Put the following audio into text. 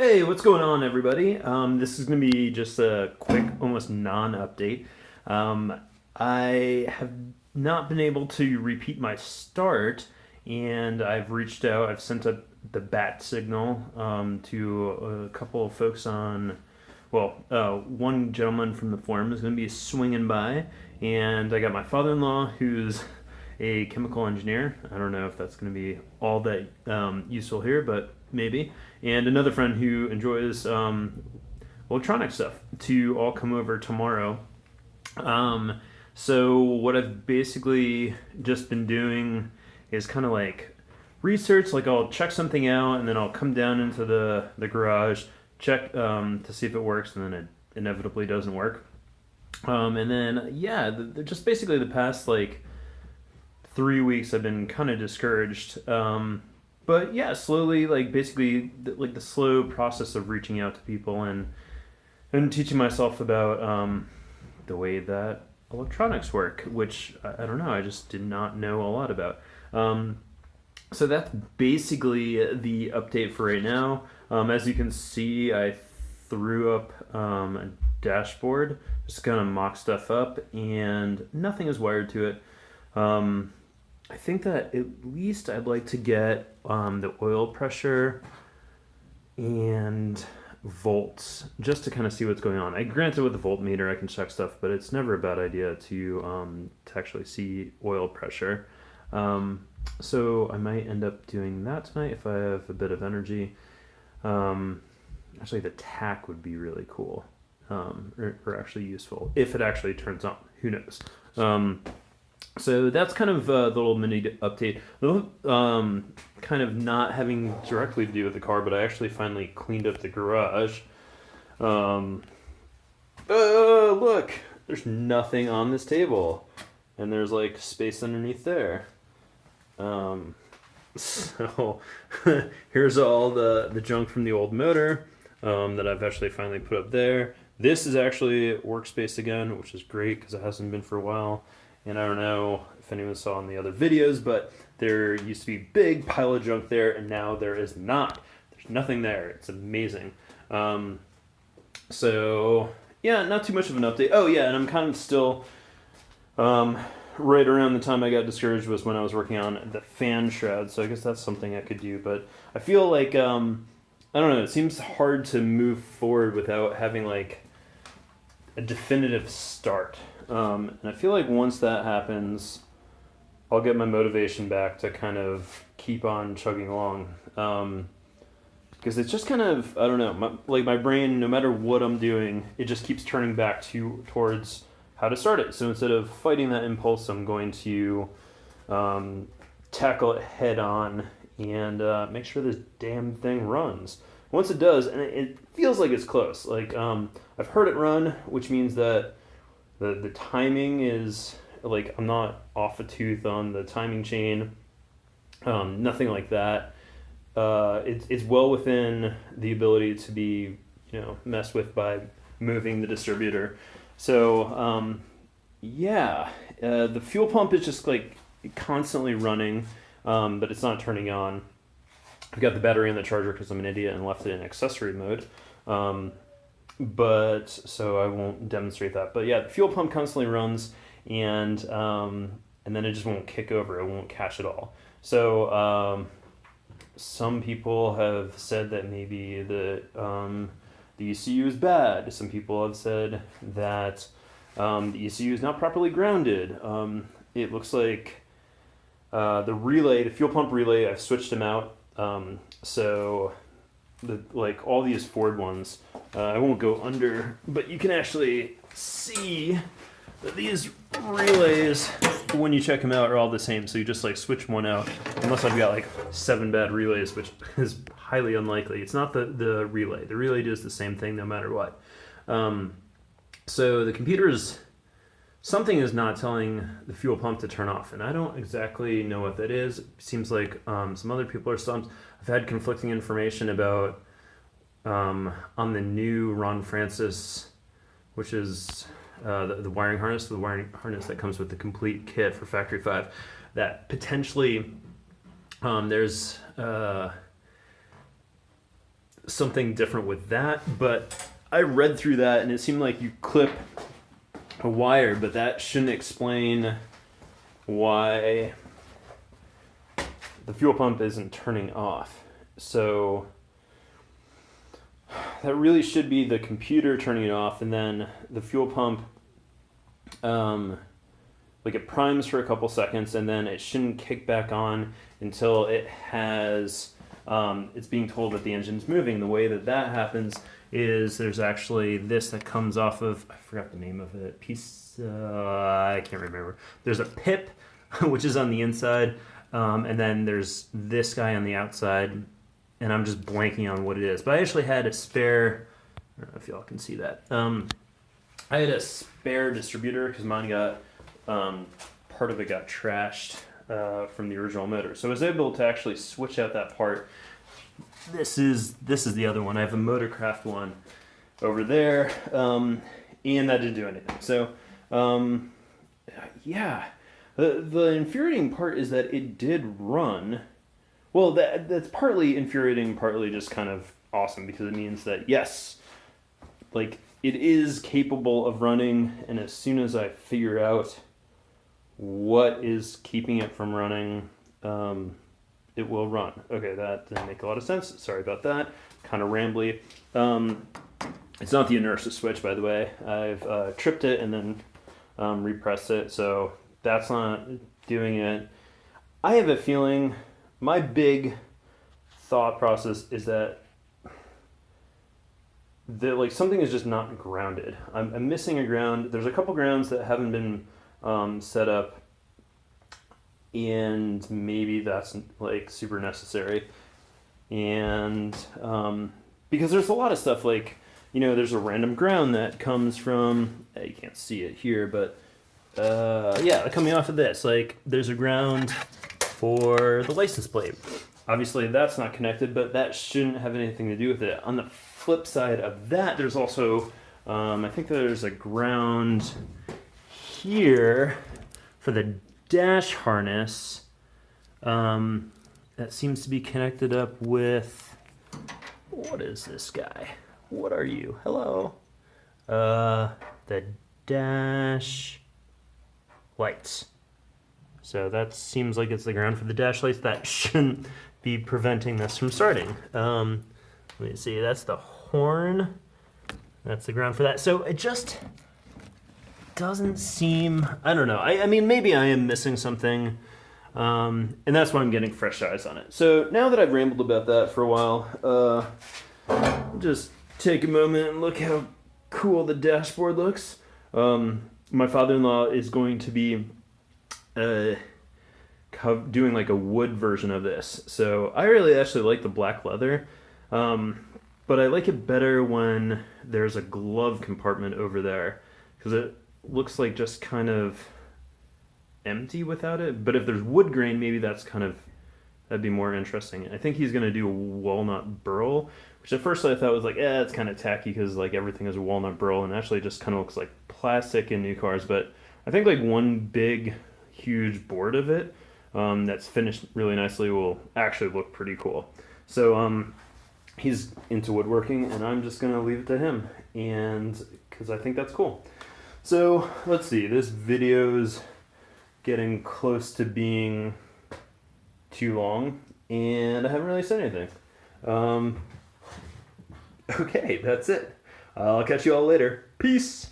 Hey, what's going on, everybody? This is going to be just a quick, almost non-update. Um, I have not been able to repeat my start, and I've reached out. I've sent up the bat signal to a couple of folks on. One gentleman from the forum is going to be swinging by, and I got my father-in-law who's a chemical engineer. I don't know if that's going to be all that useful here, but maybe. And another friend who enjoys electronic stuff to all come over tomorrow. So what I've basically just been doing is kind of like research. Like I'll check something out, and then I'll come down into the garage, check to see if it works, and then it inevitably doesn't work. And then yeah, just basically the past like 3 weeks I've been kind of discouraged. But yeah, slowly, like basically, like the slow process of reaching out to people and teaching myself about the way that electronics work, which I don't know, I just did not know a lot about. So that's basically the update for right now. As you can see, I threw up a dashboard, just kind of mock stuff up, and nothing is wired to it. I think that at least I'd like to get the oil pressure and volts just to kind of see what's going on. Granted, with the voltmeter I can check stuff, but it's never a bad idea to actually see oil pressure. So I might end up doing that tonight if I have a bit of energy. Actually, the tack would be really cool, or actually useful if it actually turns on. Who knows? So that's kind of the little mini update. Kind of not having directly to do with the car, but I actually finally cleaned up the garage. Look, there's nothing on this table, and there's like space underneath there. So here's all the junk from the old motor that I've actually finally put up there. This is actually workspace again, which is great because it hasn't been for a while. And I don't know if anyone saw in the other videos, but there used to be a big pile of junk there, and now there is not. There's nothing there. It's amazing. So, yeah, not too much of an update. Oh, yeah, and I'm kind of still, right around the time I got discouraged was when I was working on the fan shroud, so I guess that's something I could do. But I feel like, I don't know, it seems hard to move forward without having, like, a definitive start. And I feel like once that happens, I'll get my motivation back to kind of keep on chugging along. Because it's just kind of, I don't know, my brain, no matter what I'm doing, it just keeps turning back towards how to start it. So instead of fighting that impulse, I'm going to tackle it head on and make sure this damn thing runs. Once it does, and it feels like it's close. Like I've heard it run, which means that the timing is like I'm not off a tooth on the timing chain. Nothing like that. It's well within the ability to be messed with by moving the distributor. So yeah, the fuel pump is just like constantly running, but it's not turning on. I've got the battery in the charger because I'm an idiot and left it in accessory mode. But so I won't demonstrate that. But yeah, the fuel pump constantly runs, and then it just won't kick over. It won't catch at all. So some people have said that maybe the ECU is bad. Some people have said that the ECU is not properly grounded. It looks like the fuel pump relay, I've switched them out. So like all these Ford ones, I won't go under, but you can actually see that these relays, when you check them out, are all the same. So you just like switch one out, unless I've got like 7 bad relays, which is highly unlikely. It's not the relay. The relay does the same thing no matter what. So the computer is, something is not telling the fuel pump to turn off, and I don't exactly know what that is. It seems like some other people I've had conflicting information about on the new Ron Francis, which is the wiring harness, that comes with the complete kit for Factory 5, that potentially there's something different with that, but I read through that and it seemed like you clip a wire, but that shouldn't explain why the fuel pump isn't turning off. So that really should be the computer turning it off, and then the fuel pump, like it primes for a couple seconds, and then it shouldn't kick back on until it has, it's being told that the engine's moving. The way that that happens is there's actually this that comes off of, I forgot the name of it, I can't remember. There's a pip, which is on the inside, and then there's this guy on the outside, and I'm just blanking on what it is. But I actually had a spare, I don't know if y'all can see that. I had a spare distributor because mine got, part of it got trashed from the original motor. So I was able to actually switch out that part. This is the other one. I have a Motorcraft one over there, and that didn't do anything. So, yeah, the infuriating part is that it did run. Well, that's partly infuriating, partly just kind of awesome, because it means that, yes, like, it is capable of running, and as soon as I figure out what is keeping it from running, it will run. Okay, that didn't make a lot of sense. Sorry about that. Kind of rambly. It's not the inertia switch, by the way. I've tripped it and then repressed it, so that's not doing it. I have a feeling, my big thought process is that like something is just not grounded. I'm missing a ground. There's a couple grounds that haven't been set up, and maybe that's like super necessary. And because there's a lot of stuff like, you know, there's a random ground that comes from, you can't see it here, but yeah, coming off of this, like there's a ground for the license plate. Obviously that's not connected, but that shouldn't have anything to do with it. On the flip side of that, there's also, I think there's a ground here for the dash harness that seems to be connected up with, what is this guy? What are you? Hello. The dash lights. So that seems like it's the ground for the dash lights. That shouldn't be preventing this from starting. Let me see, that's the horn. That's the ground for that. So it just doesn't seem, I don't know. I mean, maybe I am missing something. And that's why I'm getting fresh eyes on it. So now that I've rambled about that for a while, I'll just take a moment and look how cool the dashboard looks. My father-in-law is going to be doing like a wood version of this. So I really actually like the black leather, but I like it better when there's a glove compartment over there, because it looks like just kind of empty without it. But if there's wood grain, maybe that'd be more interesting. I think he's going to do a walnut burl, which at first I thought was like, it's kind of tacky because like everything is a walnut burl, and actually it just kind of looks like plastic in new cars. But I think like one big huge board of it that's finished really nicely will actually look pretty cool. So he's into woodworking, and I'm just gonna leave it to him, and because I think that's cool. So let's see, this video's getting close to being too long, and I haven't really said anything. Okay, that's it. I'll catch you all later. Peace.